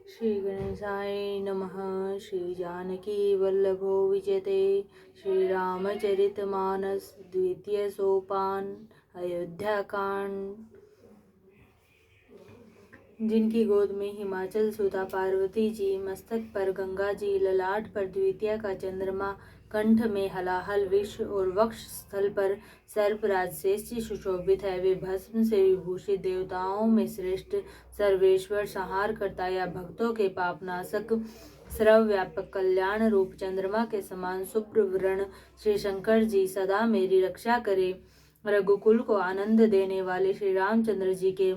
श्री गणेशाय नमः। श्री जानकी वल्लभो विजयते। श्री रामचरितमानस द्वितीय सोपान अयोध्या कांड। जिनकी गोद में हिमाचल सुधा पार्वती जी, मस्तक पर गंगा जी, ललाट पर द्वितीया का चंद्रमा, कंठ में हलाहल विष और वक्ष स्थल पर सर्पराज शेष जी सुशोभित है। वे भस्म से विभूषित देवताओं में श्रेष्ठ सर्वेश्वर, संहार करता या भक्तों के पापनाशक, सर्व व्यापक कल्याण रूप चंद्रमा के समान शुभ्र वर्ण श्री शंकर जी सदा मेरी रक्षा करे। रघुकुल को आनंद देने वाले श्री रामचंद्र जी के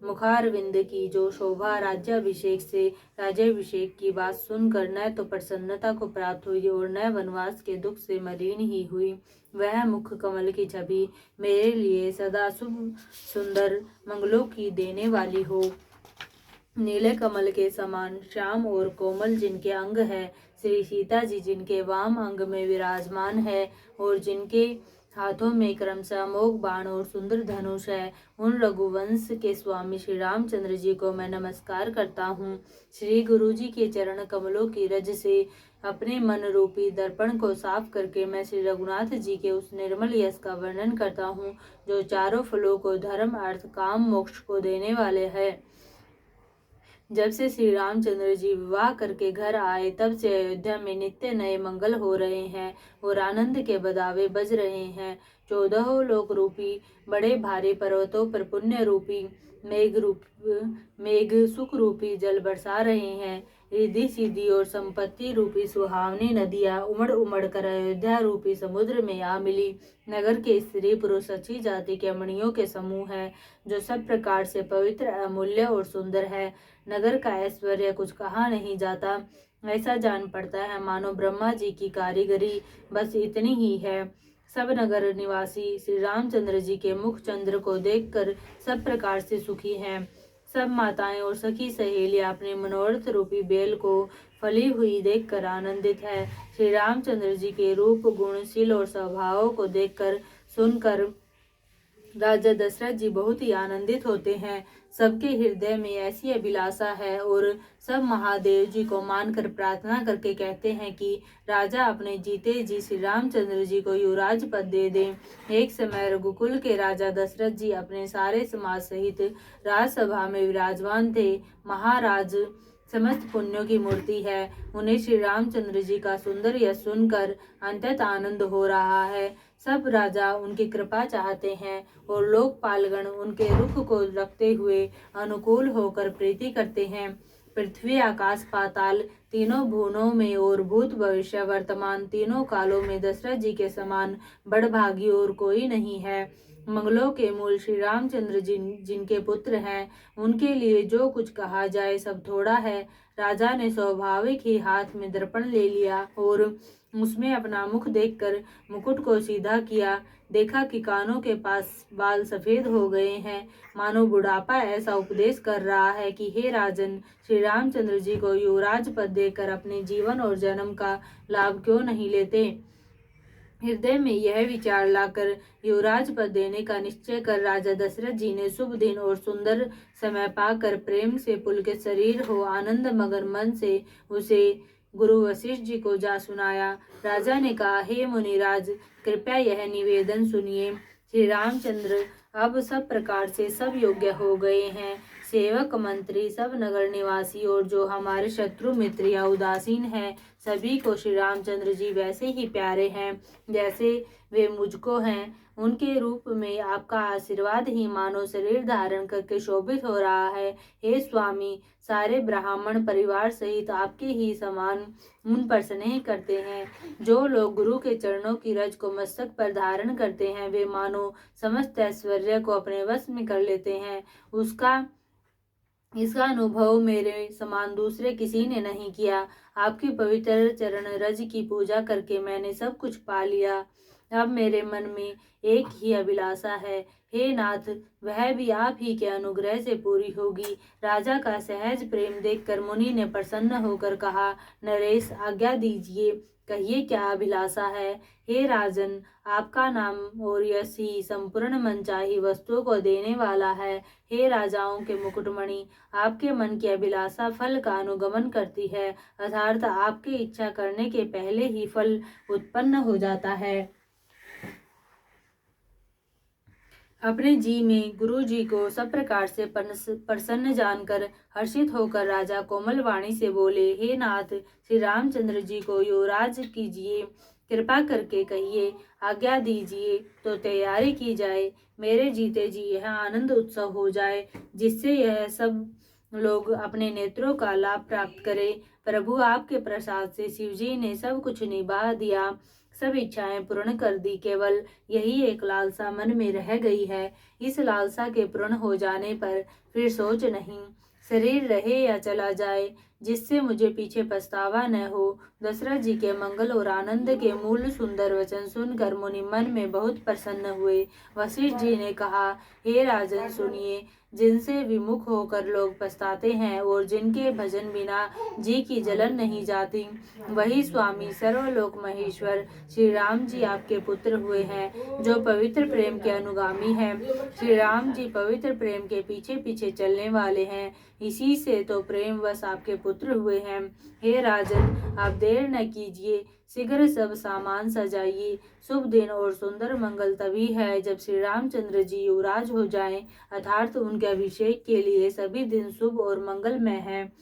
मुखारविंद की जो शोभा राज्याभिषेक से राज्याभिषेक की बात सुनकर न तो प्रसन्नता को प्राप्त हुई और न वनवास के दुख से मलिन ही हुई, वह मुख कमल की छवि मेरे लिए सदा शुभ सुंदर मंगलों की देने वाली हो। नीले कमल के समान श्याम और कोमल जिनके अंग है, श्री सीता जी जिनके वाम अंग में विराजमान है और जिनके हाथों में क्रमशः मोग बाण और सुंदर धनुष है, उन रघुवंश के स्वामी श्री रामचंद्र जी को मैं नमस्कार करता हूँ। श्री गुरु जी के चरण कमलों की रज से अपने मन रूपी दर्पण को साफ करके मैं श्री रघुनाथ जी के उस निर्मल यश का वर्णन करता हूँ जो चारों फलों को धर्म अर्थ काम मोक्ष को देने वाले है। जब से श्री रामचंद्र जी विवाह करके घर आए तब से अयोध्या में नित्य नए मंगल हो रहे हैं और आनंद के बदावे बज रहे हैं। 14 लोक रूपी बड़े भारी पर्वतों पर पुण्य रूपी मेघ सुख रूपी जल बरसा रहे हैं। रिद्धि सिद्धि और संपत्ति रूपी सुहावनी नदियां उमड़ उमड़ कर अयोध्या रूपी समुद्र में आ मिली। नगर के स्त्री पुरुष अच्छी जाति के मणियों के समूह है जो सब प्रकार से पवित्र, अमूल्य और सुंदर है। नगर का ऐश्वर्य कुछ कहा नहीं जाता, ऐसा जान पड़ता है मानो ब्रह्मा जी की कारीगरी बस इतनी ही है। सब नगर निवासी श्री रामचंद्र जी के मुख चंद्र को देखकर सब प्रकार से सुखी हैं। सब माताएं और सखी सहेलियां अपने मनोरथ रूपी बेल को फली हुई देखकर आनंदित है। श्री रामचंद्र जी के रूप, गुणशील और स्वभावों को देखकर सुनकर राजा दशरथ जी बहुत ही आनंदित होते हैं। सबके हृदय में ऐसी अभिलाषा है और सब महादेव जी को मानकर प्रार्थना करके कहते हैं कि राजा अपने जीते जी श्री रामचंद्र जी को युवराज पद दे दें। एक समय रघुकुल के राजा दशरथ जी अपने सारे समाज सहित राजसभा में विराजमान थे। महाराज समस्त पुण्यों की मूर्ति है, उन्हें श्री रामचंद्र जी का सुंदर यश सुनकर अंतत आनंद हो रहा है। सब राजा उनकी कृपा चाहते हैं और लोकपालगण उनके रुख को रखते हुए अनुकूल होकर प्रीति करते हैं। पृथ्वी, आकाश, पाताल तीनों भुवनों में और भूत भविष्य वर्तमान तीनों कालों में दशरथ जी के समान बड़भागी और कोई नहीं है। मंगलों के मूल श्री रामचंद्र जी जिनके पुत्र हैं, उनके लिए जो कुछ कहा जाए सब थोड़ा है। राजा ने स्वाभाविक ही हाथ में दर्पण ले लिया और उसमें अपना मुख देखकर मुकुट को सीधा किया। देखा कि कानों के पास बाल सफेद हो गए हैं, मानो बुढ़ापा ऐसा उपदेश कर रहा है कि हे राजन, श्री रामचंद्र जी को युवराज पद देकर अपने जीवन और जन्म का लाभ क्यों नहीं लेते। हृदय में यह विचार लाकर युवराज पद देने का निश्चय कर राजा दशरथ जी ने शुभ दिन और सुंदर समय पाकर प्रेम से पुलकित शरीर हो आनंद मगन मन से उसे गुरु वशिष्ठ जी को जा सुनाया। राजा ने कहा, हे मुनिराज, कृपया यह निवेदन सुनिए। श्री रामचंद्र अब सब प्रकार से सब योग्य हो गए हैं। सेवक, मंत्री, सब नगर निवासी और जो हमारे शत्रु मित्र या उदासीन हैं, सभी को श्री रामचंद्र जी वैसे ही प्यारे हैं जैसे वे मुझको हैं। उनके रूप में आपका आशीर्वाद ही मानो शरीर धारण करके शोभित हो रहा है। हे स्वामी, सारे ब्राह्मण परिवार सहित आपके ही समान उन पर स्नेह करते हैं। जो लोग गुरु के चरणों की रज को मस्तक पर धारण करते हैं, वे मानो समस्त ऐश्वर्य को अपने वश में कर लेते हैं। इसका अनुभव मेरे समान दूसरे किसी ने नहीं किया। आपकी पवित्र चरण रज की पूजा करके मैंने सब कुछ पा लिया। अब मेरे मन में एक ही अभिलाषा है, हे नाथ, वह भी आप ही के अनुग्रह से पूरी होगी। राजा का सहज प्रेम देखकर मुनि ने प्रसन्न होकर कहा, नरेश, आज्ञा दीजिए, कहिए क्या अभिलाषा है। हे राजन, आपका नाम और यश ही संपूर्ण मनचाही वस्तुओं को देने वाला है। हे राजाओं के मुकुटमणि, आपके मन की अभिलाषा फल का अनुगमन करती है, अर्थात आपकी इच्छा करने के पहले ही फल उत्पन्न हो जाता है। अपने जी में गुरु जी को सब प्रकार से प्रसन्न जानकर हर्षित होकर राजा कोमल वाणी से बोले, हे नाथ, श्री रामचंद्र जी को युवराज कीजिए, कृपा करके कहिए, आज्ञा दीजिए तो तैयारी की जाए। मेरे जीते जी यह आनंद उत्सव हो जाए, जिससे यह सब लोग अपने नेत्रों का लाभ प्राप्त करें। प्रभु, आपके प्रसाद से शिवजी ने सब कुछ निभा दिया, सब इच्छाएं पूर्ण कर दी। केवल यही एक लालसा मन में रह गई है। इस लालसा के पूर्ण हो जाने पर फिर सोच नहीं, शरीर रहे या चला जाए, जिससे मुझे पीछे पछतावा न हो। दशरथ जी के मंगल और आनंद के मूल सुंदर वचन सुनकर मुनि मन में बहुत प्रसन्न हुए। वशिष्ठ जी ने कहा, हे राजन, सुनिए, जिनसे विमुख होकर लोग पछताते हैं और जिनके भजन बिना जी की जलन नहीं जाती, वही स्वामी सर्वलोक महेश्वर श्री राम जी आपके पुत्र हुए हैं, जो पवित्र प्रेम के अनुगामी हैं। श्री राम जी पवित्र प्रेम के पीछे पीछे चलने वाले हैं, इसी से तो प्रेम वश आपके पुत्र हुए हैं। हे राजन, आप देर न कीजिए, शीघ्र सब सामान सजाइए। शुभ दिन और सुंदर मंगल तभी है जब श्री रामचंद्र जी युवराज हो जाएं, अर्थात उनके अभिषेक के लिए सभी दिन शुभ और मंगलमय हैं।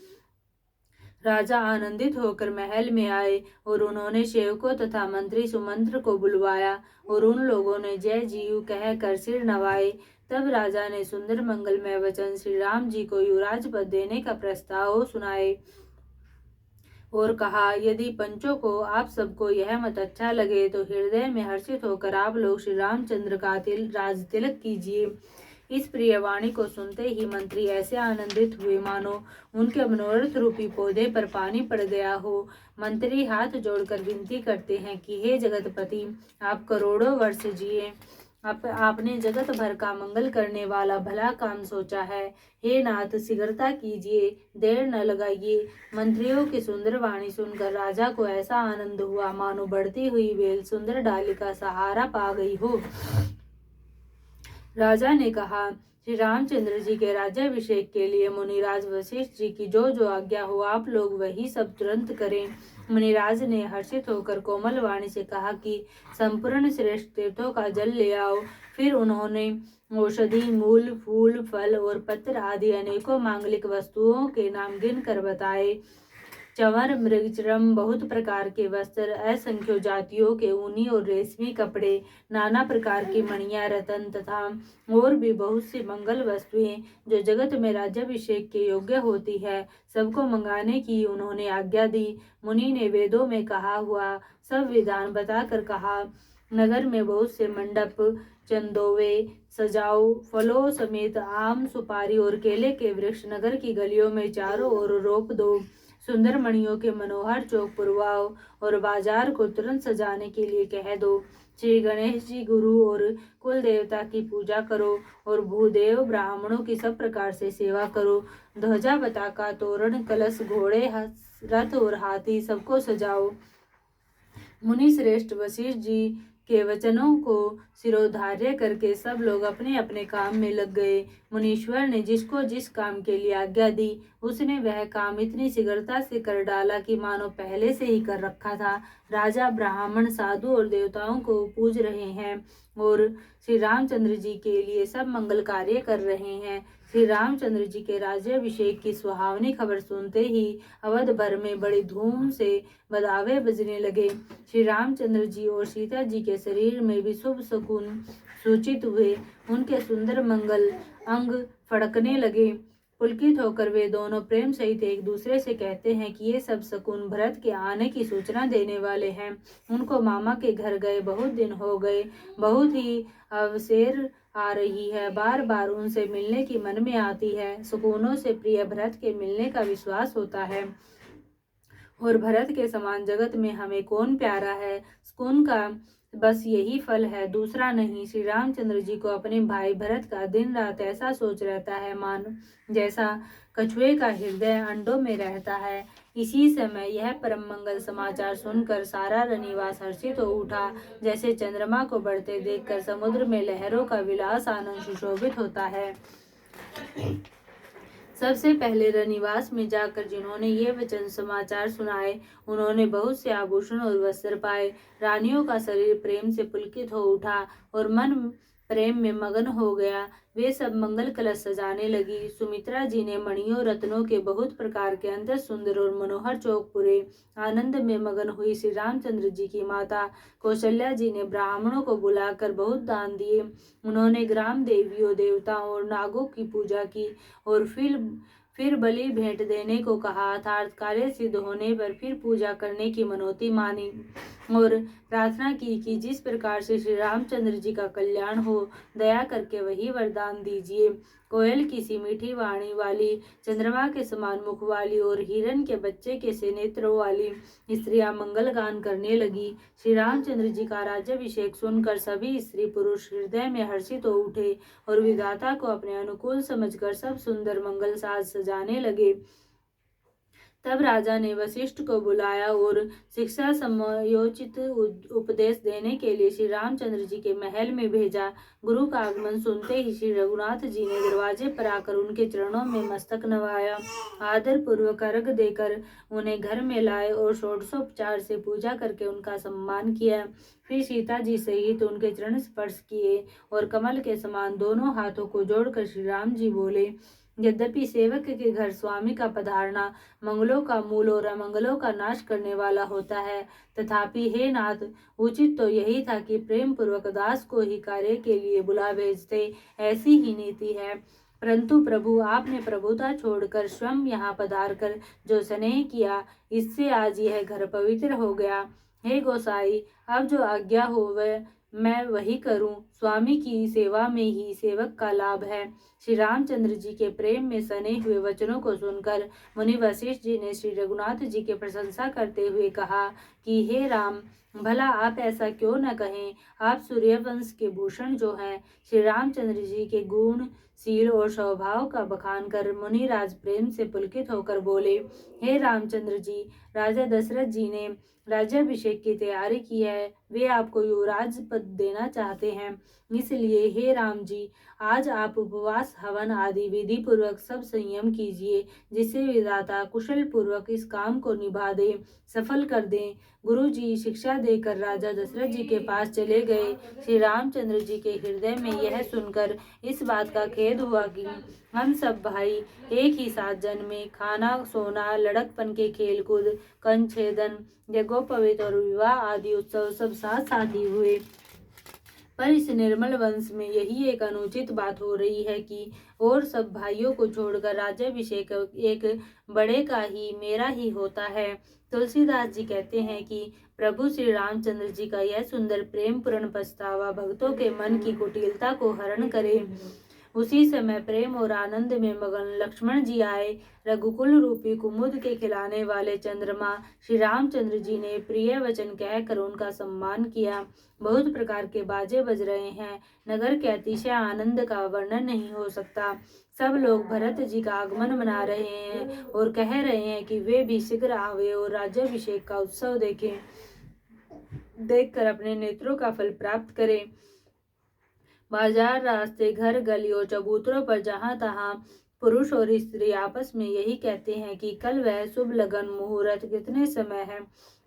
राजा आनंदित होकर महल में आए और उन्होंने सेवकों तथा मंत्री सुमंत्र को बुलवाया और उन लोगों ने जय जीव कहकर सिर नवाए। तब राजा ने सुंदर मंगलमय वचन श्री राम जी को युवराज पद देने का प्रस्ताव सुनाए और कहा, यदि पंचों को आप सबको यह मत अच्छा लगे तो हृदय में हर्षित होकर आप लोग श्री रामचंद्र का राज तिलक कीजिए। इस प्रिय वाणी को सुनते ही मंत्री ऐसे आनंदित हुए मानो उनके मनोरथ रूपी पौधे पर पानी पड़ गया हो। मंत्री हाथ जोड़कर विनती करते हैं कि हे जगतपति, आप करोड़ों वर्ष जिए, आपने जगत भर का मंगल करने वाला भला काम सोचा है। हे नाथ, शीघ्रता कीजिए, देर न लगाइए। मंत्रियों की सुंदर वाणी सुनकर राजा को ऐसा आनंद हुआ मानो बढ़ती हुई बेल सुंदर डाली का सहारा पा गई हो। राजा ने कहा, श्री रामचंद्र जी के राज्याभिषेक के लिए मुनिराज वशिष्ठ जी की जो जो आज्ञा हो आप लोग वही सब तुरंत करें। मुनिराज ने हर्षित होकर कोमल वाणी से कहा कि संपूर्ण श्रेष्ठ तीर्थों का जल ले आओ। फिर उन्होंने औषधि, मूल, फूल, फल और पत्र आदि अनेकों मांगलिक वस्तुओं के नाम गिनकर बताए। चंवर, मृगचर्म, बहुत प्रकार के वस्त्र, असंख्य जातियों के ऊनी और रेशमी कपड़े, नाना प्रकार की मणियां, रतन तथा और भी बहुत सी मंगल वस्तुएं जो जगत में राज्याभिषेक के योग्य होती है, सबको मंगाने की उन्होंने आज्ञा दी। मुनि ने वेदों में कहा हुआ सब विधान बताकर कहा, नगर में बहुत से मंडप, चंदोवे सजाओ, फलों समेत आम, सुपारी और केले के वृक्ष नगर की गलियों में चारों ओर रोप दो। सुंदर मणियों के मनोहर चौक पुरवाओ और बाजार को तुरंत सजाने के लिए कह दो। श्री गणेश जी गुरु और कुल देवता की पूजा करो और भूदेव ब्राह्मणों की सब प्रकार से सेवा करो। ध्वजा, पताका, तोरण, कलश, घोड़े, रथ और हाथी सबको सजाओ। मुनि श्रेष्ठ वशिष्ठ जी के वचनों को सिरोधार्य करके सब लोग अपने अपने काम में लग गए। मुनीश्वर ने जिसको जिस काम के लिए आज्ञा दी उसने वह काम इतनी शीघ्रता से कर डाला कि मानो पहले से ही कर रखा था। राजा, ब्राह्मण, साधु और देवताओं को पूज रहे हैं और श्री रामचंद्र जी के लिए सब मंगल कार्य कर रहे हैं। श्री रामचंद्र जी के राज्याभिषेक की सुहावनी खबर सुनते ही अवध भर में बड़ी धूम से बधावे बजने लगे। श्री रामचंद्र जी और सीता जी के शरीर में भी शुभ शकुन सूचित हुए। उनके सुंदर मंगल अंग फड़कने लगे। पुलकित होकर वे दोनों प्रेम सहित एक दूसरे से कहते हैं कि ये सब शकुन भरत के आने की सूचना देने वाले हैं। उनको मामा के घर गए बहुत दिन हो गए, बहुत ही अवसेर आ रही है, बार बार उनसे मिलने की मन में आती है। शकुनों से प्रिय भरत के मिलने का विश्वास होता है और भरत के समान जगत में हमें कौन प्यारा है। शकुन का बस यही फल है, दूसरा नहीं। श्री रामचंद्र जी को अपने भाई भरत का दिन रात ऐसा सोच रहता है मानो जैसा कछुए का हृदय अंडों में रहता है। इसी समय यह परम मंगल समाचार सुनकर सारा रनिवास हर्षित हो उठा, जैसे चंद्रमा को बढ़ते देखकर समुद्र में लहरों का विलास आनंद सुशोभित होता है। सबसे पहले रनिवास में जाकर जिन्होंने ये वचन समाचार सुनाए, उन्होंने बहुत से आभूषण और वस्त्र पाए। रानियों का शरीर प्रेम से पुलकित हो उठा और मन प्रेम में मगन हो गया। वे सब मंगल कलश सजाने लगी। सुमित्रा जी ने मणियों रत्नों के बहुत प्रकार के अंत सुंदर और मनोहर चौक पुरे। आनंद में मगन हुई श्री रामचंद्र जी की माता कौशल्या जी ने ब्राह्मणों को बुलाकर बहुत दान दिए। उन्होंने ग्राम देवियों, देवताओं और नागों की पूजा की और फिर बलि भेंट देने को कहा, अर्थात कार्य सिद्ध होने पर फिर पूजा करने की मनौती मानी और प्रार्थना की कि जिस प्रकार से श्री रामचंद्र जी का कल्याण हो, दया करके वही वरदान दीजिए। कोयल की सी मीठी वाणी वाली, चंद्रमा के समान मुख वाली और हिरण के बच्चे के से नेत्रों वाली स्त्रियां मंगल गान करने लगी। श्री रामचंद्र जी का राज्याभिषेक सुनकर सभी स्त्री पुरुष हृदय में हर्षित हो उठे और विधाता को अपने अनुकूल समझकर सब सुंदर मंगल साज सजाने लगे। तब राजा ने वशिष्ठ को बुलाया और शिक्षा समयोचित उपदेश देने के लिए श्री रामचंद्र जी के महल में भेजा। गुरु का आगमन सुनते ही श्री रघुनाथ जी ने दरवाजे पर आकर उनके चरणों में मस्तक नवाया, आदर पूर्वक अर्घ देकर उन्हें घर में लाए और षोडशोपचार से पूजा करके उनका सम्मान किया। फिर सीता जी सहित उनके चरण स्पर्श किए और कमल के समान दोनों हाथों को जोड़कर श्री राम जी बोले, यद्यपि सेवक के घर स्वामी का पधारना मंगलों का मूल और अमंगलों का नाश करने वाला होता है, तथापि हे नाथ, उचित तो यही था कि प्रेम पूर्वक दास को ही कार्य के लिए बुला भेजते, ऐसी ही नीति है। परंतु प्रभु, आपने प्रभुता छोड़कर स्वयं यहाँ पधार कर जो स्नेह किया, इससे आज यह घर पवित्र हो गया। हे गोसाई, अब जो आज्ञा हो वह मैं वही करूं। स्वामी की सेवा में ही सेवक का लाभ है। श्री रामचंद्र जी के प्रेम में सने हुए वचनों को सुनकर मुनि वशिष्ठ जी ने श्री रघुनाथ जी की प्रशंसा करते हुए कहा कि हे राम, भला आप ऐसा क्यों न कहें। आप सूर्यवंश के भूषण जो हैं। श्री रामचंद्र जी के गुण, शील और स्वभाव का बखान कर मुनिराज प्रेम से पुलकित होकर बोले, हे रामचंद्र जी, राजा दशरथ जी ने राज्याभिषेक की तैयारी की है। वे आपको युवराज पद देना चाहते हैं। इसलिए हे राम जी, आज आप उपवास, हवन आदि विधि पूर्वक सब संयम कीजिए, जिससे विधाता कुशल पूर्वक इस काम को निभा दे, सफल कर दें। गुरु जी शिक्षा देकर राजा दशरथ जी के पास चले गए। श्री रामचंद्र जी के हृदय में यह सुनकर इस बात का खेद हुआ कि हम सब भाई एक ही साथ जन्मे, खाना सोना, लड़कपन के खेलकूद, कंछेदन, यज्ञोपवीत और विवाह आदि उत्सव सब साथ साथ ही हुए, पर इस निर्मल वंश में यही एक अनुचित बात हो रही है कि और सब भाइयों को छोड़कर राज्याभिषेक एक बड़े का ही, मेरा ही होता है। तुलसीदास जी कहते हैं कि प्रभु श्री रामचंद्र जी का यह सुंदर प्रेम पूर्ण पछतावा भक्तों के मन की कुटिलता को हरण करे। उसी समय प्रेम और आनंद में मगन लक्ष्मण जी आए। रघुकुल रूपी कुमुद के खिलाने वाले चंद्रमा श्री रामचंद्र जी ने प्रिय वचन कहकर उनका सम्मान किया। बहुत प्रकार के बाजे बज रहे हैं। नगर के अतिशय आनंद का वर्णन नहीं हो सकता। सब लोग भरत जी का आगमन मना रहे हैं और कह रहे हैं कि वे भी शीघ्र आवे और राज्याभिषेक का उत्सव देखकर अपने नेत्रों का फल प्राप्त करें। बाजार, रास्ते, घर, गलियों, चबूतरों पर जहां तहां पुरुष और स्त्री आपस में यही कहते हैं कि कल वह शुभ लगन मुहूर्त कितने समय है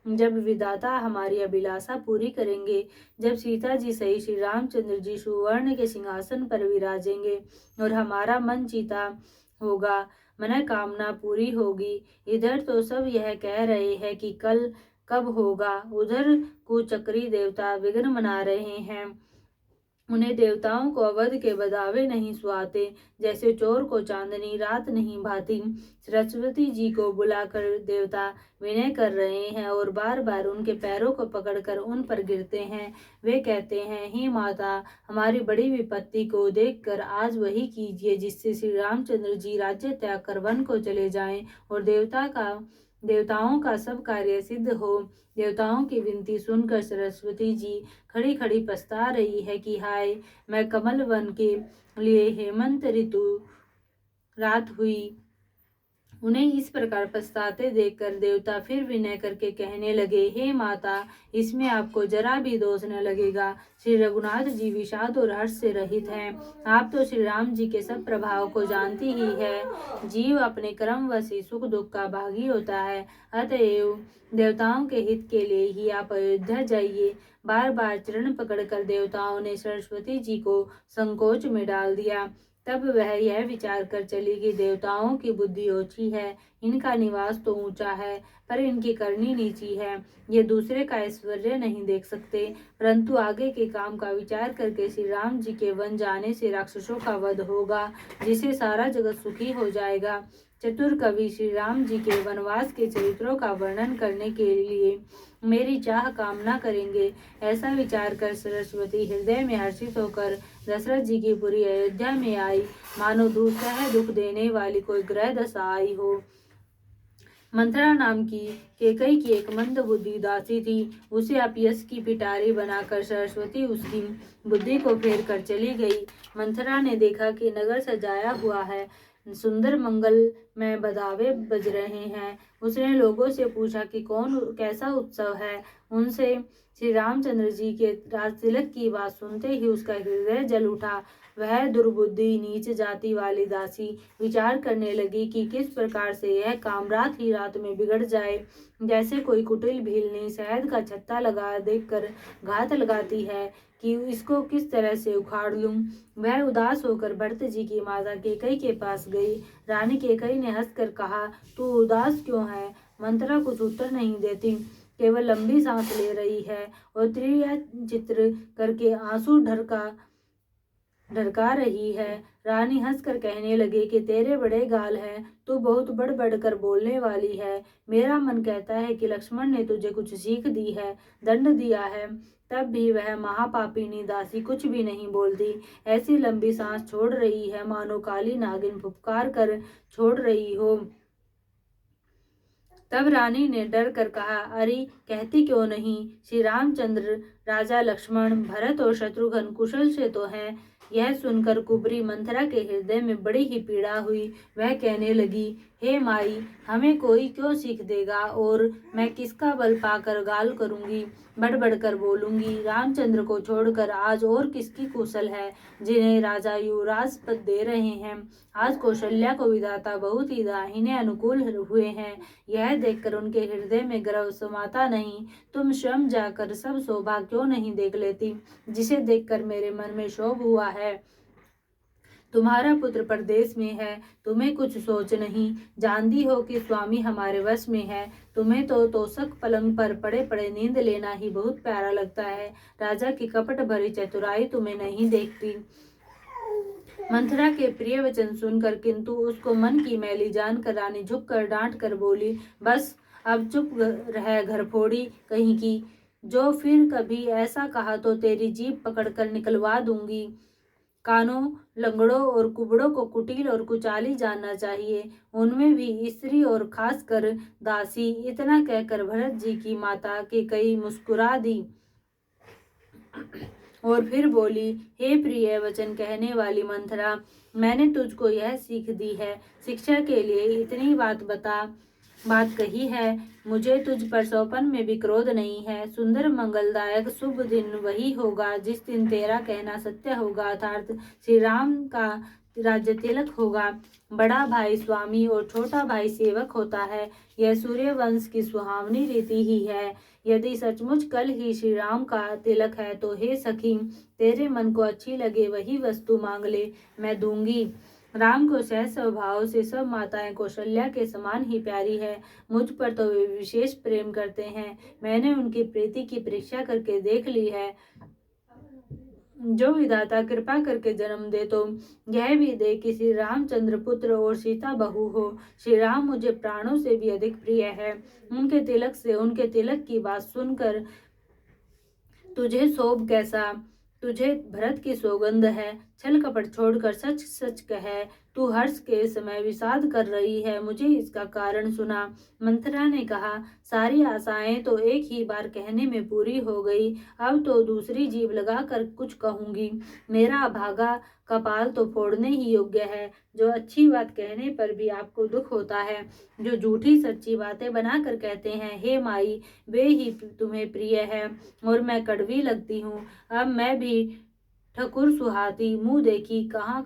जब विधाता हमारी अभिलाषा पूरी करेंगे, जब सीता जी सही श्री रामचंद्र जी सुवर्ण के सिंहासन पर विराजेंगे और हमारा मन जीता होगा, मनोकामना पूरी होगी। इधर तो सब यह कह रहे हैं कि कल कब होगा, उधर कुचक्री देवता विघ्न मना रहे हैं। उन्हें देवताओं को अवध के बदावे नहीं सुहाते, जैसे चोर को चांदनी रात नहीं भाती। सरस्वती जी को बुलाकर देवता विनय कर रहे हैं और बार बार उनके पैरों को पकड़कर उन पर गिरते हैं। वे कहते हैं, हे माता, हमारी बड़ी विपत्ति को देखकर आज वही कीजिए जिससे श्री रामचंद्र जी राज्य त्याग कर वन को चले जाएं और देवताओं का सब कार्य सिद्ध हो। देवताओं की विनती सुनकर सरस्वती जी खड़ी खड़ी पछता रही है कि हाय, मैं कमल वन के लिए हेमंत ऋतु रात हुई। उन्हें इस प्रकार पछताते देखकर देवता फिर विनय करके कहने लगे, हे माता, इसमें आपको जरा भी दोष न लगेगा। श्री रघुनाथ जी विषाद और हर्ष से रहित हैं। आप तो श्री राम जी के सब प्रभाव को जानती ही है। जीव अपने कर्मवश ही सुख दुख का भागी होता है। अतएव देवताओं के हित के लिए ही आप अयोध्या जाइए। बार बार चरण पकड़कर देवताओं ने सरस्वती जी को संकोच में डाल दिया। तब वह यह विचार कर चली कि देवताओं की बुद्धि ओछी है, इनका निवास तो ऊंचा है, पर इनकी करनी नीची है। ये दूसरे का ऐश्वर्य नहीं देख सकते, परंतु आगे के काम का विचार करके श्री राम जी के वन जाने से राक्षसों का वध होगा, जिससे सारा जगत सुखी हो जाएगा। चतुर कवि श्री राम जी के वनवास के चरित्रों का वर्णन करने के लिए मेरी चाह कामना करेंगे। ऐसा विचार कर सरस्वती हृदय में हर्षित होकर दशरथ जी की पुरी अयोध्या में आई, मानो दूसरा दुख देने वाली कोई ग्रह दशा आई हो। मंथरा नाम की केकई की एक मंद बुद्धि दासी थी। उसे अपयश की पिटारी बनाकर सरस्वती उसकी बुद्धि को फेर कर चली गई। मंथरा ने देखा कि नगर सजाया हुआ है, सुंदर मंगल में बधावे बज रहे हैं। उसने लोगों से पूछा कि कौन कैसा उत्सव है। उनसे श्री रामचंद्र जी के राज तिलक की बात सुनते ही उसका हृदय जल उठा। वह दुर्बुद्धि नीच जाति वाली दासी विचार करने लगी कि किस प्रकार से यह काम रात ही रात में बिगड़ जाए। जैसे कोई कुटिल भीलनी शहद का छत्ता लगा देखकर घात लगाती है कि इसको किस तरह से उखाड़ लूं। वह उदास होकर भरत जी की माता केकई के पास गई। रानी केकई ने हंसकर कहा, तू उदास क्यों है? मंथरा कुछ उत्तर नहीं देती, केवल लंबी सांस ले रही है और त्रिया चित्र करके आंसू ढरका रही है। रानी हंसकर कहने लगी कि तेरे बड़े गाल हैं, तू बहुत बढ़ बढ़ कर बोलने वाली है। मेरा मन कहता है कि लक्ष्मण ने तुझे कुछ सीख दी है, दंड दिया है, तब भी वह महापापिनी दासी कुछ भी नहीं बोलती। ऐसी लंबी सांस छोड़ रही है मानो काली नागिन फुफकार कर छोड़ रही हो। तब रानी ने डर कर कहा, अरे कहती क्यों नहीं? श्री रामचंद्र, राजा लक्ष्मण, भरत और शत्रुघ्न कुशल से तो हैं। यह सुनकर कुबरी मंथरा के हृदय में बड़ी ही पीड़ा हुई। वह कहने लगी, हे माई, हमें कोई क्यों सीख देगा और मैं किसका बल पाकर गाल करूंगी, बढ़ बढ़ कर बोलूंगी। रामचंद्र को छोड़कर आज और किसकी कुशल है जिन्हें राजा युवराज पद दे रहे हैं। आज कौशल्या को विधाता बहुत ही दाहिने अनुकूल हुए हैं। यह देखकर उनके हृदय में गर्व समाता नहीं। तुम स्वयं जाकर सब शोभा क्यों नहीं देख लेती, जिसे देखकर मेरे मन में क्षोभ हुआ है। तुम्हारा पुत्र परदेश में है, तुम्हें कुछ सोच नहीं। जानती हो कि स्वामी हमारे वश में है। तुम्हें तो तोषक पलंग पर पड़े पड़े नींद लेना ही बहुत प्यारा लगता है। राजा की कपट भरी चतुराई तुम्हें नहीं देखती। मंथरा के प्रिय वचन सुनकर किंतु उसको मन की मैली जानकर रानी झुककर डांट कर बोली, बस अब चुप रह घरफोड़ी कहीं की। जो फिर कभी ऐसा कहा तो तेरी जीभ पकड़कर निकलवा दूंगी। कानों, लंगड़ों और कुबड़ों को कुटिल और कुचाली जानना चाहिए, उनमें भी स्त्री और खासकर दासी। इतना कहकर भरत जी की माता केकई मुस्कुरा दी और फिर बोली, हे प्रिय वचन कहने वाली मंथरा, मैंने तुझको यह सीख दी है, शिक्षा के लिए इतनी बात कही है। मुझे तुझ पर सौपन में भी क्रोध नहीं है। सुंदर मंगलदायक शुभ दिन वही होगा जिस दिन तेरा कहना सत्य होगा, अर्थात श्री राम का राज्य तिलक होगा। बड़ा भाई स्वामी और छोटा भाई सेवक होता है, यह सूर्य वंश की सुहावनी रीति ही है। यदि सचमुच कल ही श्री राम का तिलक है तो हे सखी, तेरे मन को अच्छी लगे वही वस्तु मांग ले, मैं दूंगी। राम को सहज स्वभाव से सब माताएं कौशल्या के समान ही प्यारी है। मुझ पर तो वे विशेष प्रेम करते हैं। मैंने उनकी प्रीति की परीक्षा करके देख ली है। जो विधाता कृपा करके जन्म दे तो यह भी दे कि श्री रामचंद्र पुत्र और सीता बहू हो। श्री राम मुझे प्राणों से भी अधिक प्रिय है। उनके तिलक की बात सुनकर तुझे शोभ कैसा? तुझे भरत की सौगंध है, छल कपट छोड़कर सच सच कह, तू हर्ष के समय विषाद कर रही है, मुझे इसका कारण सुना। मंथरा ने कहा, सारी आशाएं तो एक ही बार कहने में पूरी हो गई, अब तो दूसरी जीभ लगाकर कुछ कहूंगी। मेरा अभागा कपाल तो फोड़ने ही योग्य है। जो अच्छी बात कहने पर भी आपको दुख होता है, जो झूठी सच्ची बातें बनाकर कहते हैं, हे माई, वे ही तुम्हें प्रिय है और मैं कड़वी लगती हूँ। अब मैं भी ठकुर सुहाती मुंह देखी कहा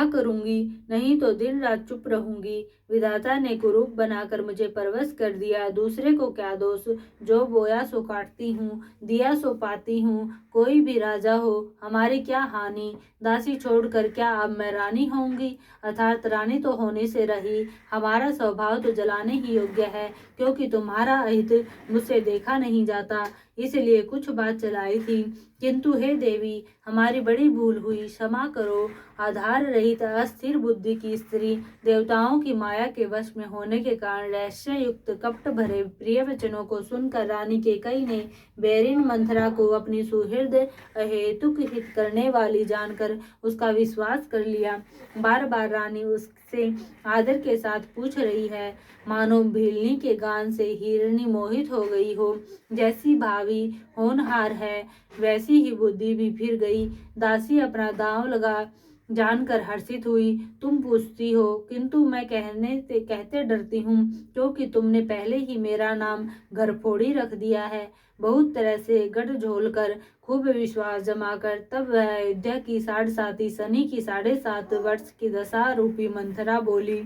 करूंगी, नहीं तो दिन रात चुप रहूंगी। विधाता ने कुरूप बनाकर मुझे परवश कर दिया, दूसरे को क्या दोष। जो बोया सो काटती हूँ, दिया सो पाती हूँ। कोई भी राजा हो, हमारी क्या हानि। दासी छोड़कर क्या अब मैं रानी होऊंगी, अर्थात रानी तो होने से रही। हमारा स्वभाव तो जलाने ही योग्य है, क्योंकि तुम्हारा अहित मुझसे देखा नहीं जाता, इसलिए कुछ बात चलाई थी। किंतु हे देवी, हमारी बड़ी भूल हुई, क्षमा करो। आधार रहित अस्थिर बुद्धि की स्त्री देवताओं की माया के वश में होने के कारण रहस्य युक्त कपट भरे प्रिय वचनों को सुनकर रानी केकई ने बैरिन मंथरा को अपनी सुहृद अहेतुक हित करने वाली जानकर उसका विश्वास कर लिया। बार बार रानी उससे आदर के साथ पूछ रही है, मानो भीलनी के गान से हिरणी मोहित हो गई हो। जैसी भावी होनहार है, वैसी ही बुद्धि भी फिर गई। दासी अपना दांव लगा जानकर हर्षित हुई। तुम पूछती हो, किंतु मैं कहते डरती हूँ, क्योंकि तुमने पहले ही मेरा नाम घरफोड़ी रख दिया है। बहुत तरह से गढ़ झोल कर खूब विश्वास जमाकर तब वह अयोध्या की 7.5 शनि की 7.5 वर्ष की दशा रूपी मंथरा बोली,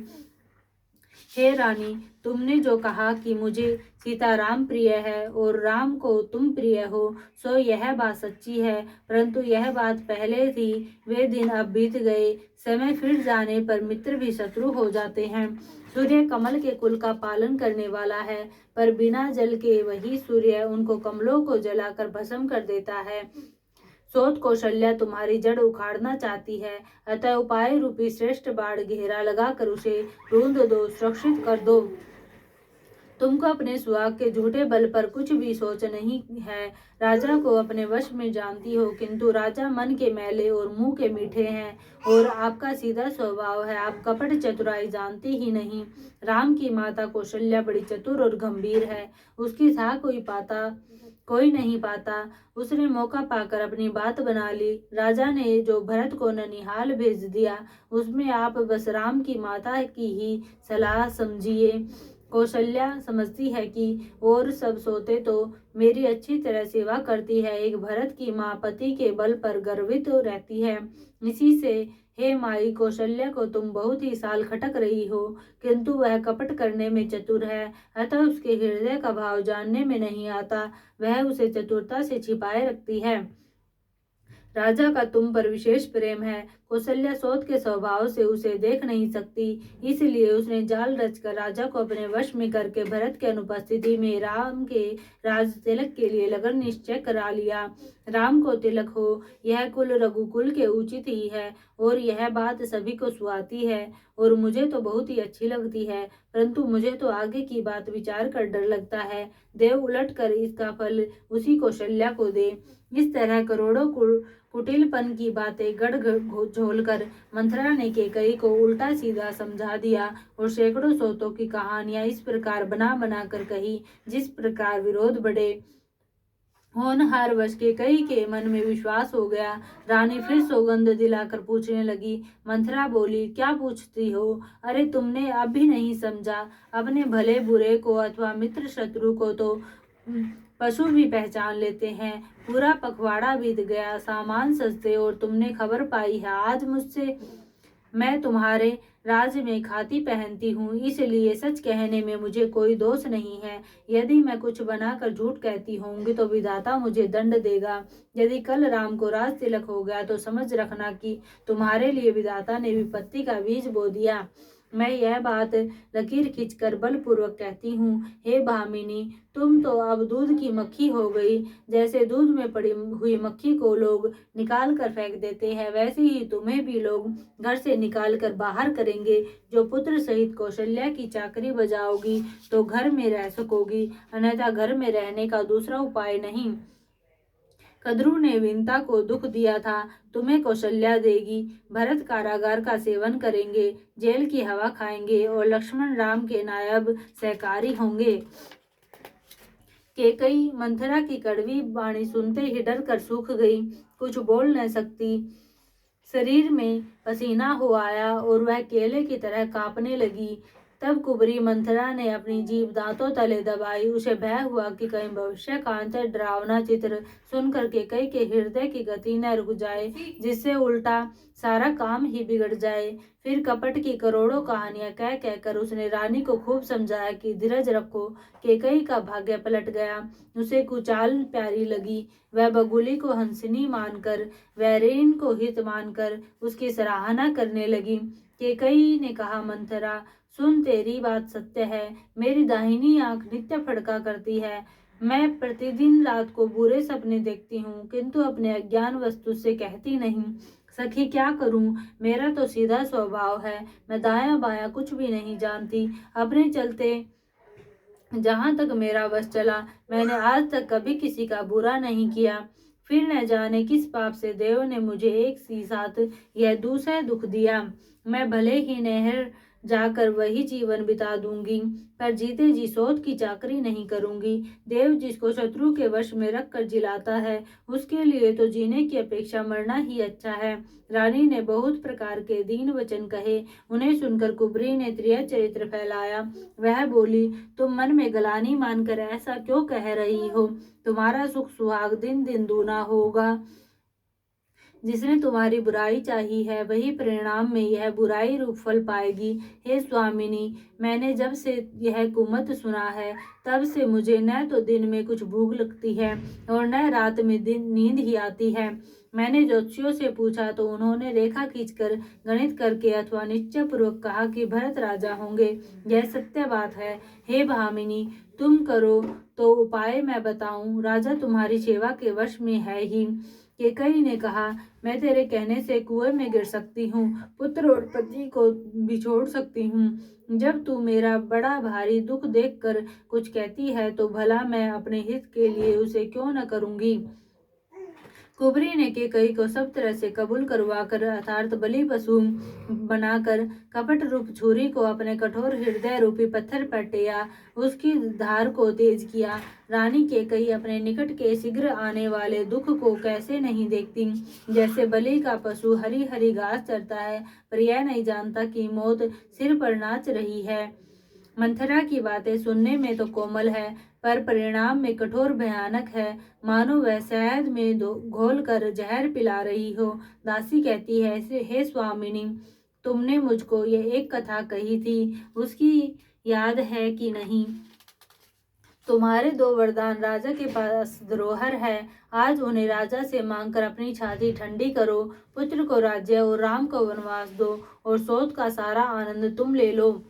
हे रानी, तुमने जो कहा कि मुझे सीताराम प्रिय है और राम को तुम प्रिय हो, सो यह बात सच्ची है, परंतु यह बात पहले थी। वे दिन अब बीत गए। समय फिर जाने पर मित्र भी शत्रु हो जाते हैं। सूर्य कमल के कुल का पालन करने वाला है, पर बिना जल के वही सूर्य उनको कमलों को जलाकर भस्म कर देता है। सोत कौशल्या तुम्हारी जड़ उखाड़ना चाहती है, अतः उपाय रूपी श्रेष्ठ बाण घेरा लगाकर उसे ढूंढ दो, सुरक्षित कर दो। तुमको अपने सुहाग के झूठे बल पर कुछ भी सोच नहीं है। राजा को अपने वश में जानती हो, किंतु राजा मन के मैले और मुंह के मीठे हैं, और आपका सीधा स्वभाव है, आप कपट चतुराई जानती ही नहीं। राम की माता कौशल्या बड़ी चतुर और गंभीर है, उसकी था कोई नहीं पाता। उसने मौका पाकर अपनी बात बना ली। राजा ने जो भरत को ननिहाल भेज दिया, उसमें आप बस राम की माता की ही सलाह समझिए। कौशल्या समझती है कि और सब सोते तो मेरी अच्छी तरह सेवा करती है, एक भरत की माँ पति के बल पर गर्वित रहती है। इसी से हे माई, कौशल्या को तुम बहुत ही साल खटक रही हो, किंतु वह कपट करने में चतुर है, अतः उसके हृदय का भाव जानने में नहीं आता, वह उसे चतुरता से छिपाए रखती है। राजा का तुम पर विशेष प्रेम है। कौशल्या सोत के स्वभाव से उसे देख नहीं सकती, इसलिए उसने जाल रचकर राजा को अपने वश में करके भरत के अनुपस्थिति में राम के राज तिलक के लिए लगन निश्चय करा लिया। राम को तिलक हो, यह कुल रघुकुल के उचित ही है, और यह बात सभी को सुहाती है, और मुझे तो बहुत ही अच्छी लगती है, परंतु मुझे तो आगे की बात विचार कर डर लगता है। देव उलट कर इसका फल उसी कौशल्या को दे। इस तरह करोड़ों कुटिलपन की बातें गढ़ झोल कर मंथरा ने केकई को उल्टा सीधा समझा दिया, और सैकड़ों सोतों की कहानियां इस प्रकार बना बना कर कही, जिस प्रकार विरोध बढ़े। होनहार वश केकई के मन में विश्वास हो गया। रानी फिर सौगंध दिलाकर पूछने लगी। मंथरा बोली, क्या पूछती हो? अरे तुमने अब भी नहीं समझा? अपने भले बुरे को अथवा मित्र शत्रु को तो पशु भी पहचान लेते हैं। पूरा पखवाड़ा बीत गया, सामान सस्ते, और तुमने खबर पाई है आज मुझसे। मैं तुम्हारे राज्य में खाती पहनती हूँ, इसलिए सच कहने में मुझे कोई दोष नहीं है। यदि मैं कुछ बनाकर झूठ कहती होंगी तो विधाता मुझे दंड देगा। यदि कल राम को राज तिलक हो गया तो समझ रखना कि तुम्हारे लिए विधाता ने विपत्ति का बीज बो दिया। मैं यह बात लकीर खींचकर बलपूर्वक कहती हूँ, हे भामिनी, तुम तो अब दूध की मक्खी हो गई। जैसे दूध में पड़ी हुई मक्खी को लोग निकाल कर फेंक देते हैं, वैसे ही तुम्हें भी लोग घर से निकाल कर बाहर करेंगे। जो पुत्र सहित कौशल्या की चाकरी बजाओगी तो घर में रह सकोगी, अन्यथा घर में रहने का दूसरा उपाय नहीं। कद्रू ने विंता को दुख दिया था, तुम्हें कौशल्या देगी, भरत कारागार का सेवन करेंगे, जेल की हवा खाएंगे और लक्ष्मण राम के नायब सहकारी होंगे। केकई मंथरा की कड़वी वाणी सुनते ही डर कर सूख गई, कुछ बोल न सकती। शरीर में पसीना हो आया और वह केले की तरह कांपने लगी। तब कुबरी मंथरा ने अपनी जीभ दांतों तले दबाई। उसे भय हुआ कि कहीं भविष्य का अंतर डरावना चित्र सुनकर केकई के हृदय की गति न रुक जाए, जिससे उल्टा सारा काम ही बिगड़ जाए। फिर कपट की करोड़ों कहानियां कह कहकर उसने रानी को खूब समझाया कि धीरज रखो। केकई का भाग्य पलट गया। उसे कुचाल प्यारी लगी। वह बगुली को हंसनी मानकर, वैरेन को हित मानकर उसकी सराहना करने लगी। केकई ने कहा, मंथरा सुन, तेरी बात सत्य है। मेरी दाहिनी आंख नित्य फड़का करती है। मैं प्रतिदिन रात को बुरे सपने देखती हूँ, किंतु अपने अज्ञान वस्तु से कहती नहीं। सखी, क्या करूं? मेरा तो सीधा स्वभाव है। मैं दाया बाया कुछ भी नहीं जानती। अपने चलते जहां तक मेरा बस चला, मैंने आज तक कभी किसी का बुरा नहीं किया। फिर न जाने किस पाप से देव ने मुझे एक सी साथ यह दूसरा दुख दिया। मैं भले ही नहर जाकर वही जीवन बिता दूंगी, पर जीते जी सौत की चाकरी नहीं करूंगी। देव जिसको शत्रु के वश में रखकर जिलाता है, उसके लिए तो जीने की अपेक्षा मरना ही अच्छा है। रानी ने बहुत प्रकार के दीन वचन कहे। उन्हें सुनकर कुबरी ने त्रिया चरित्र फैलाया। वह बोली, तुम मन में गलानी मानकर ऐसा क्यों कह रही हो? तुम्हारा सुख सुहाग दिन दिन दूना होगा। जिसने तुम्हारी बुराई चाही है, वही परिणाम में यह बुराई रूप फल पाएगी। हे स्वामिनी, मैंने जब से यह कुमत सुना है, तब से मुझे न तो दिन में कुछ भूख लगती है और न रात में नींद ही आती है। मैंने ज्योतिषियों से पूछा तो उन्होंने रेखा खींचकर, गणित करके अथवा निश्चय पूर्वक कहा कि भरत राजा होंगे। यह सत्य बात है। हे भामिनी, तुम करो तो उपाय मैं बताऊं। राजा तुम्हारी सेवा के वश में है ही। केकई ने कहा, मैं तेरे कहने से कुएं में गिर सकती हूँ, पुत्र और पति को बिछोड़ सकती हूँ। जब तू मेरा बड़ा भारी दुख देखकर कुछ कहती है, तो भला मैं अपने हित के लिए उसे क्यों न करूंगी। कुबरी ने केकई को सब तरह से कबूल करवाकर, अर्थात बलि पशु बनाकर, कपट रूप छुरी को अपने कठोर हृदय रूपी पत्थर पर टेया, उसकी धार को तेज किया। रानी केकई अपने निकट के शीघ्र आने वाले दुख को कैसे नहीं देखती। जैसे बलि का पशु हरी हरी घास चरता है, पर यह नहीं जानता कि मौत सिर पर नाच रही है। मंथरा की बातें सुनने में तो कोमल है, पर परिणाम में कठोर भयानक है, मानो वह शहद में घोल कर जहर पिला रही हो। दासी कहती है, हे स्वामिनी, तुमने मुझको ये एक कथा कही थी, उसकी याद है कि नहीं? तुम्हारे 2 वरदान राजा के पास धरोहर है। आज उन्हें राजा से मांगकर अपनी छाती ठंडी करो। पुत्र को राज्य और राम को वनवास दो, और सौत का सारा आनंद तुम ले लो।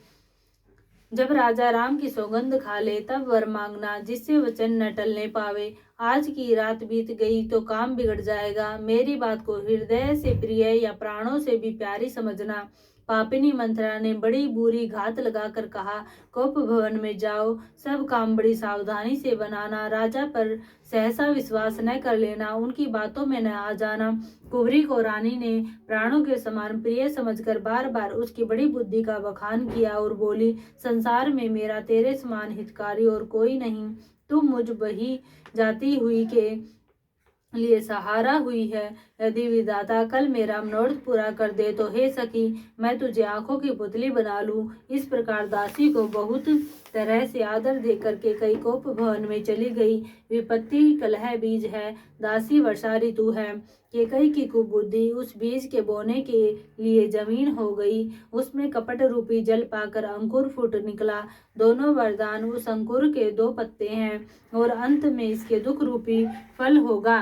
जब राजा राम की सौगंध खा ले, तब वर मांगना, जिससे वचन न टलने पावे। आज की रात बीत गई तो काम बिगड़ जाएगा। मेरी बात को हृदय से प्रिय या प्राणों से भी प्यारी समझना। पापिनी मंथरा ने बड़ी बुरी घात लगाकर कहा, कोप भवन में जाओ, सब काम बड़ी सावधानी से बनाना, राजा पर सहसा विश्वास न कर लेना, उनकी बातों में न आ जाना। कुंवरी को रानी ने प्राणों के समान प्रिय समझकर बार बार उसकी बड़ी बुद्धि का बखान किया और बोली, संसार में मेरा तेरे समान हितकारी और कोई नहीं। तुम मुझ बही जाती हुई के लिए सहारा हुई है। यदि विधाता कल मेरा मनोरथ पूरा कर दे, तो हे सखी, मैं तुझे आंखों की पुतली बना लूं। इस प्रकार दासी को बहुत तरह से आदर देकर के कई कोप भवन में चली गई। विपत्ति कलह बीज है, दासी वर्षा ऋतु है। केकई की कुबुद्धि उस बीज के बोने के लिए जमीन हो गई। उसमें कपट रूपी जल पाकर अंकुर फूट निकला। दोनों वरदान उस अंकुर के 2 पत्ते हैं, और अंत में इसके दुख रूपी फल होगा।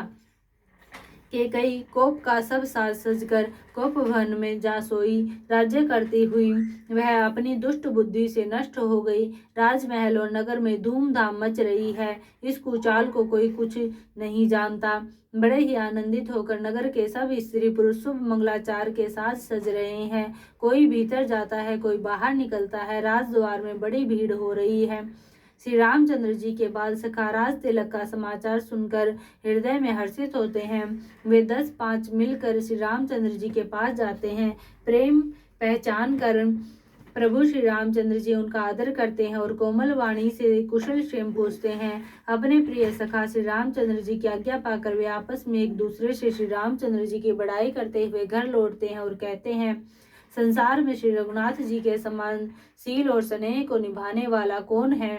केकई कोप का सब साज सजकर कोप भवन में जा सोई। राज्य करती हुई वह अपनी दुष्ट बुद्धि से नष्ट हो गई। राजमहल और नगर में धूमधाम मच रही है। इस कुचाल को कोई कुछ नहीं जानता। बड़े ही आनंदित होकर नगर के सब स्त्री पुरुष शुभ मंगलाचार के साथ सज रहे हैं। कोई भीतर जाता है, कोई बाहर निकलता है। राजद्वार में बड़ी भीड़ हो रही है। श्री रामचंद्र जी के बाल सखा राज तिलक का समाचार सुनकर हृदय में हर्षित होते हैं। वे 10-5 मिलकर श्री रामचंद्र जी के पास जाते हैं। प्रेम पहचान कर प्रभु श्री रामचंद्र जी उनका आदर करते हैं और कोमल वाणी से कुशल क्षेम पूछते हैं। अपने प्रिय सखा श्री रामचंद्र जी की आज्ञा पाकर वे आपस में एक दूसरे से श्री रामचंद्र जी की बड़ाई करते हुए घर लौटते हैं और कहते हैं, संसार में श्री रघुनाथ जी के समान शील और स्नेह को निभाने वाला कौन है।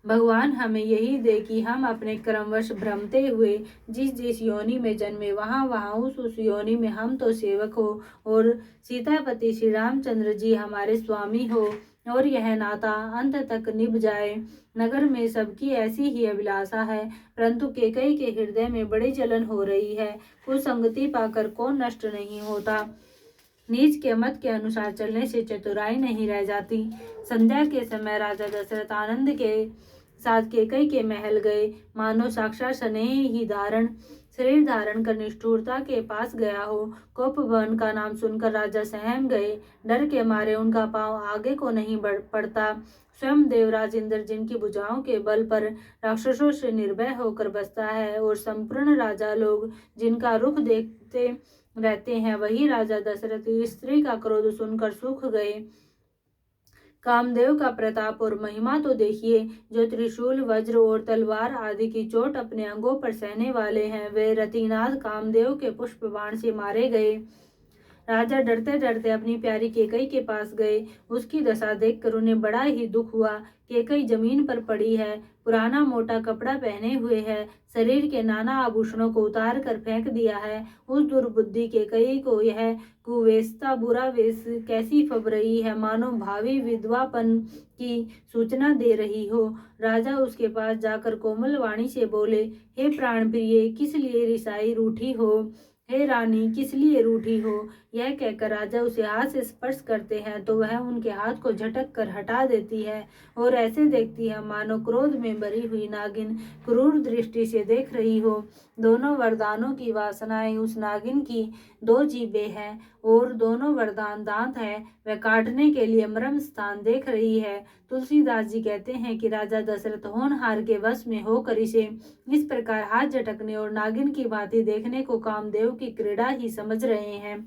भगवान हमें यही दे कि हम अपने क्रमवश भ्रमते हुए जिस जिस योनि में जन्मे वहाँ उस योनि में हम तो सेवक हो और सीतापति श्री रामचंद्र जी हमारे स्वामी हो और यह नाता अंत तक निभ जाए। नगर में सबकी ऐसी ही अभिलाषा है, परंतु केकई के हृदय में बड़ी जलन हो रही है। कुसंगति पाकर कौन नष्ट नहीं होता। नीच के मत के अनुसार चलने से चतुराई नहीं रह जाती। संध्या के समय राजा दशरथ आनंद के साथ केकई के महल गए, मानो साक्षात स्नेह ही शरीर धारण कर निष्ठुरता के पास गया हो। कोप भवन का नाम सुनकर राजा सहम गए। डर के मारे उनका पांव आगे को नहीं बढ़ पड़ता। स्वयं देवराज इंद्र जिनकी भुजाओं के बल पर राक्षसों से निर्भय होकर बसता है और संपूर्ण राजा लोग जिनका रुख देखते रहते हैं, वही राजा दशरथ स्त्री का क्रोध सुनकर सूख गए। कामदेव का प्रताप और महिमा तो देखिए, जो त्रिशूल वज्र और तलवार आदि की चोट अपने अंगों पर सहने वाले हैं, वे रतिनाथ कामदेव के पुष्प बाण से मारे गए। राजा डरते डरते अपनी प्यारी केकई के पास गए। उसकी दशा देखकर उन्हें बड़ा ही दुख हुआ। केकई जमीन पर पड़ी है, पुराना मोटा कपड़ा पहने हुए है, शरीर के नाना आभूषणों को उतार कर फेंक दिया है। उस दुर्बुद्धि केकई को यह कुवेश्ता बुरा वेश कैसी फब रही है, मानो भावी विधवापन की सूचना दे रही हो। राजा उसके पास जाकर कोमल वाणी से बोले, हे प्राण प्रिय, किस लिए रिसाई रूठी हो। हे रानी, किस लिए रूठी हो। यह कहकर राजा उसे हाथ से स्पर्श करते हैं तो वह उनके हाथ को झटक कर हटा देती है और ऐसे देखती है मानो क्रोध में भरी हुई नागिन क्रूर दृष्टि से देख रही हो। दोनों वरदानों की वासनाएं उस नागिन की 2 जीभें हैं और दोनों वरदान दांत है। वह काटने के लिए मर्म स्थान देख रही है। तुलसीदास जी कहते हैं कि राजा दशरथ होनहार के वश में होकर इसे इस प्रकार हाथ झटकने और नागिन की भांति देखने को कामदेव की क्रीड़ा ही समझ रहे हैं।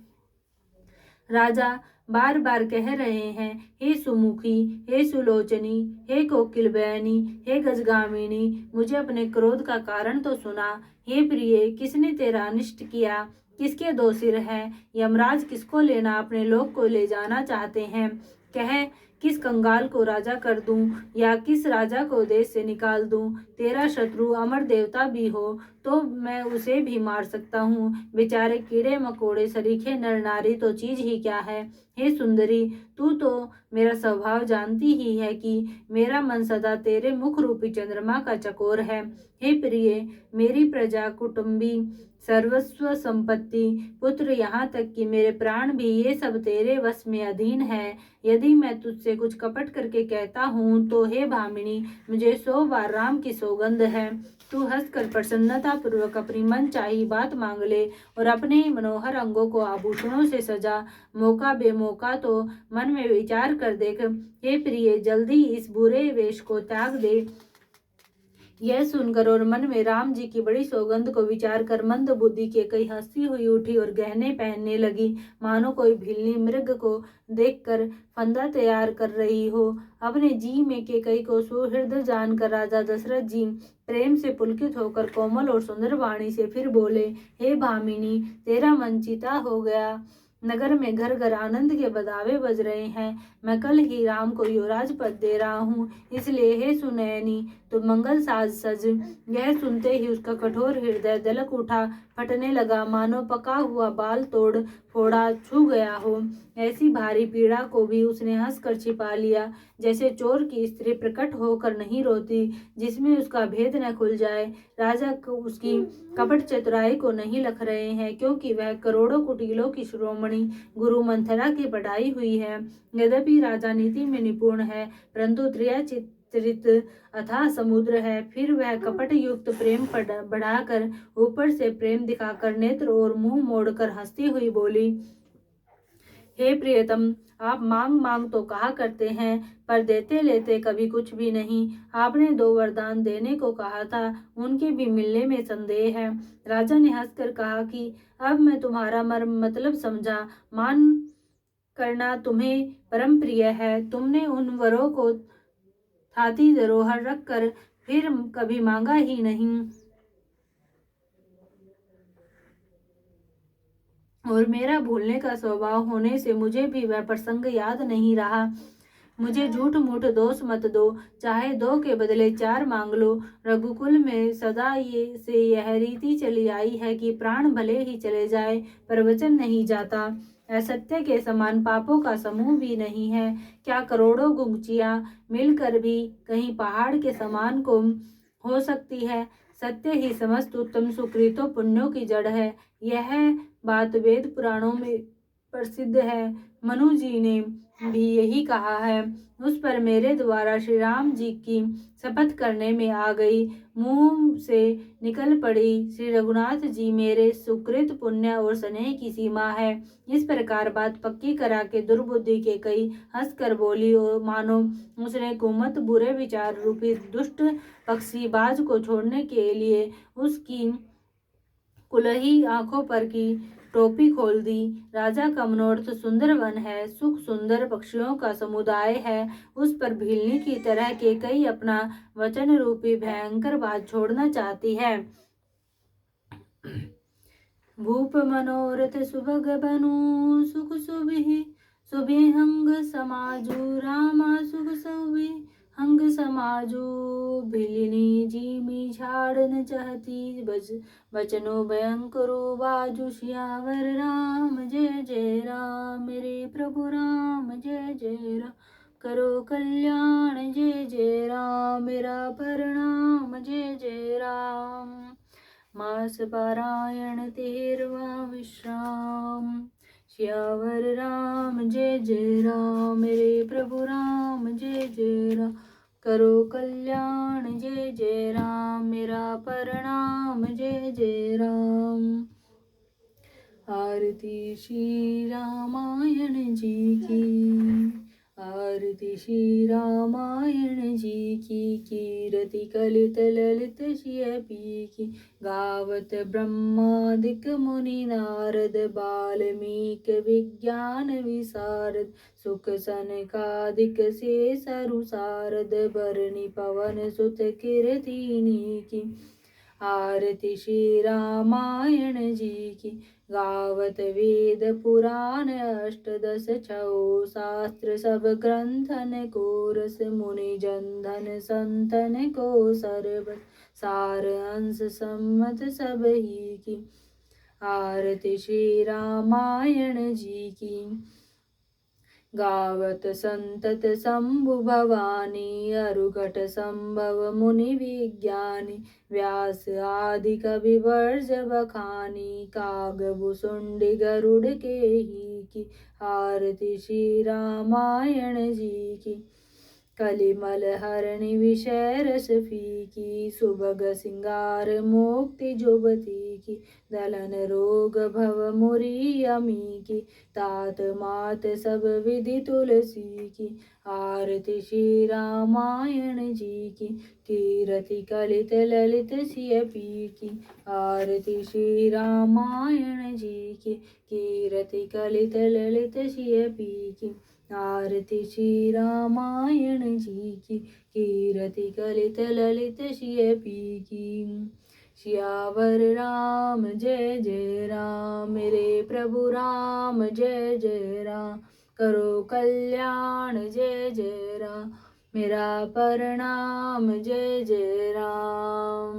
राजा बार बार कह रहे हैं, हे सुमुखी, हे सुलोचनी, हे कोकिलबयनी, हे गजगामिनी, मुझे अपने क्रोध का कारण तो सुना। हे प्रिय, किसने तेरा अनिष्ट किया, किसके 2 सिर हैं। यमराज किसको लेना अपने लोक को ले जाना चाहते हैं। कह, किस कंगाल को राजा कर दूं या किस राजा को देश से निकाल दूं। तेरा शत्रु अमर देवता भी हो तो मैं उसे भी मार सकता हूँ। बेचारे कीड़े मकोड़े सरीखे नर नारी तो चीज ही क्या है। हे सुंदरी, तू तो मेरा स्वभाव जानती ही है कि मेरा मन सदा तेरे मुख रूपी चंद्रमा का चकोर है। हे प्रिय, मेरी प्रजा, कुटुंबी, सर्वस्व संपत्ति, पुत्र, यहाँ तक कि मेरे प्राण भी, ये सब तेरे वश में अधीन है। यदि मैं तुझसे कुछ कपट करके कहता हूँ तो हे भामिनी, मुझे 100 बार राम की सौगंध है। तू हंसकर प्रसन्नता पूर्वक अपनी मन चाही बात मांग ले और अपने ही मनोहर अंगों को आभूषणों से सजा। मौका बेमौका तो मन में विचार कर देख। हे प्रिय, जल्दी इस बुरे वेश को त्याग दे। यह सुनकर और मन में राम जी की बड़ी सौगंध को विचार कर मंद बुद्धि के कई हंसती हुई उठी और गहने पहनने लगी, मानो कोई भीलनी मृग को देखकर फंदा तैयार कर रही हो। अपने जी में के कई को सुहृद जानकर राजा दशरथ जी प्रेम से पुलकित होकर कोमल और सुंदर वाणी से फिर बोले, हे भामिनी, तेरा मन चिता हो गया। नगर में घर घर आनंद के बधावे बज रहे हैं। मैं कल ही राम को युवराज पद दे रहा हूँ, इसलिए हे सुनैनी, तो मंगल साज सज। यह सुनते ही उसका कठोर हृदय दलक उठा, फटने लगा, मानो पका हुआ बाल तोड़ फोड़ा छू गया हो। ऐसी भारी पीड़ा को भी उसने हंसकर छिपा लिया, जैसे चोर की स्त्री प्रकट होकर नहीं रोती जिसमें उसका भेद न खुल जाए। राजा को उसकी कपट चतुराई को नहीं लख रहे हैं, क्योंकि वह करोड़ों कुटिलों की शिरोमणि गुरु मंथरा की पढ़ाई हुई है। यद्यपि राजा नीति में निपुण है, परंतु त्रिया अथाह समुद्र है। फिर वह कपट युक्त प्रेम बढ़ाकर ऊपर से प्रेम दिखाकर नेत्र और मुंह मोड़कर हंसती हुई बोली, हे प्रियतम, आप मांग मांग तो कहा करते हैं, पर देते लेते कभी कुछ भी नहीं। आपने 2 वरदान देने को कहा था, उनके भी मिलने में संदेह है। राजा ने हंसकर कहा कि अब मैं तुम्हारा मर्म मतलब समझा। मान करना तुम्हें परम प्रिय है। तुमने उन वरों को थाती धरोहर रखकर फिर कभी मांगा ही नहीं, और मेरा भूलने का स्वभाव होने से मुझे भी वह प्रसंग याद नहीं रहा। मुझे झूठ मूठ दोष मत दो, चाहे 2 के बदले 4 मांग लो। रघुकुल में सदा यह रीति चली आई है कि प्राण भले ही चले जाए पर वचन नहीं जाता। असत्य के समान पापों का समूह भी नहीं है। क्या करोड़ों गुंचियां मिलकर भी कहीं पहाड़ के समान को हो सकती है। सत्य ही समस्त उत्तम सुकृतों पुण्यों की जड़ है। यह बात वेद पुराणों में प्रसिद्ध है। मनु जी ने भी यही कहा है। उस पर मेरे द्वारा श्री राम जी की शपथ करने में आ गई, मुंह से निकल पड़ी, श्री रघुनाथ जी मेरे सुकृत पुण्य और स्नेह की सीमा है। इस प्रकार बात पक्की करा के दुर्बुद्धि के कई हंसकर बोली, और मानो उसने कुमत बुरे विचार रूपी दुष्ट पक्षी बाज को छोड़ने के लिए उसकी कुलही आंखों पर की टोपी खोल दी। राजा का मनोरथ सुंदर वन है, सुख सुंदर पक्षियों का समुदाय है, उस पर भीलनी की तरह के कई अपना वचन रूपी भयंकर बात छोड़ना चाहती है। भूप मनोरथ सुभग बनु, सुख सुभि सुभिहंग समाजु, रामा सुख सुभि हंग समाजो। भिलिनी जीमी झाड़ न चाहती, बचनो भयंकरो बाजू। सियावर राम जय जय राम, मेरे प्रभु राम जय जय राम। करो कल्याण जय जय राम, मेरा प्रणाम जय जय राम। मास पारायण 13वां विश्राम। सियावर राम जय जय राम, मेरे प्रभु राम जय जय राम। करो कल्याण जय जय राम, मेरा प्रणाम जय जय राम। आरती श्री रामायण जी की, आरती श्री रामायण जी की। कीरति कलित ललित शिय पी की, गावत ब्रह्मादिक मुनि नारद। बाल्मीक विज्ञान विशारद, सुख सनकादिक से सरुसारद। बरनी पवन सुत कीर्तिनी की, आरती श्री रामायण जी की। गावत वेद पुराण अष्टदश छौ, शास्त्र सब ग्रंथन को रस। मुनि जनधन संतन को सर्व, सार अंश सम्मत सब ही की। आरती श्री रामायण जी की। गावत संतत शंभु भवानी, अरुघट संभव मुनि विज्ञानी। व्यास आदि कवि वर्ज बखानी, काग भुसुंडी गरुड़ के ही की। आरती श्री रामायण जी की। कलिमल हरणि विषय रस फीकी, सुभग सिंगार मोक्ति जुबती की। दलन रोग भव मुरी अमी की, तात मात सब विधि तुलसी की। आरती श्री रामायण जी की। कीरति कलित ललित सिय पी की, आरती श्री रामायण जी की। कीरति कलित ललित सिय पी की, आरती श्री रामायण जी की। कीरति कलित ललित सिय पी की। सियावर राम जय जय राम, मेरे प्रभु राम जय जय राम। करो कल्याण जय जय राम, मेरा प्रणाम जय जय राम।